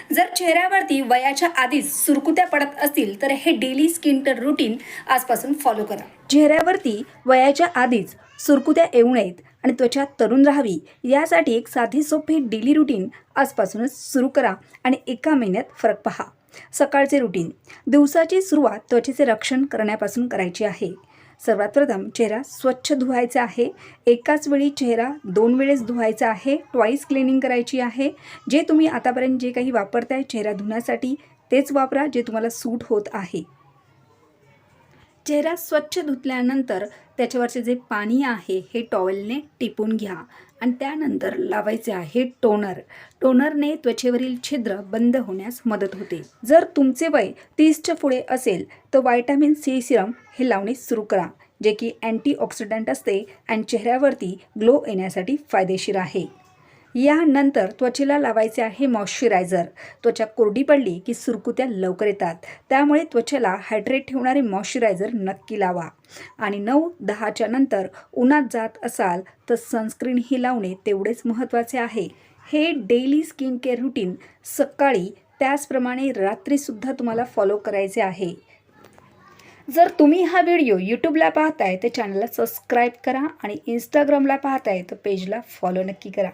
जर चेहऱ्यावरती वयाच्या आधीच सुरकुत्या पडत असतील तर हे डेली स्किन केअर रुटीन आजपासून फॉलो करा। चेहऱ्यावरती वयाच्या आधीच सुरकुत्या येऊ नयेत आणि त्वचा तरुण राहावी यासाठी एक साधी सोपी डेली रुटीन आजपासूनच सुरू करा आणि एका महिन्यात फरक पहा। सकाळचे रुटीन। दिवसाची सुरुवात त्वचेचे रक्षण करण्यापासून करायची आहे। सर्वात प्रथम चेहरा स्वच्छ धुवायचा आहे। एकाच वेळी चेहरा 2 वेळेस धुवायचा आहे। ट्वाइस क्लिनिंग करायची आहे। जे तुम्ही आतापर्यंत जे काही वापरताय चेहरा धुण्यासाठी तेच वापरा जे तुम्हाला सूट होत आहे। चेहरा स्वच्छ धुतल्यानंतर त्याच्यावरचे जे पाणी आहे हे टॉवेलने टिपून घ्या आणि त्यानंतर लावायचे आहे टोनर। टोनरने त्वचेवरील छिद्र बंद होण्यास मदत होते। जर तुमचे वय 30च्या पुढे असेल तर व्हिटॅमिन सी सिरम हे लावणे सुरू करा, जे की अँटीऑक्सिडंट असते आणि चेहऱ्यावरती ग्लो येण्यासाठी फायदेशीर आहे। यानंतर त्वचेला लावायचे आहे मॉइश्चरायझर। त्वचा कोरडी पडली की सुरकुत्या लवकर येतात, त्यामुळे त्वचेला हायड्रेट ठेवणारे मॉइश्चरायझर नक्की लावा। आणि 9-10च्या नंतर उन्हात जात असाल तर सनस्क्रीन ही लावणे तेवढेच महत्त्वाचे आहे। हे डेली स्किन केअर रुटीन सकाळी त्याचप्रमाणे रात्रीसुद्धा तुम्हाला फॉलो करायचे आहे। जर तुम्ही हा व्हिडिओ यूट्यूबला पाहताय तर चॅनलला सबस्क्राईब करा आणि इंस्टाग्रामला पाहताय तर पेजला फॉलो नक्की करा।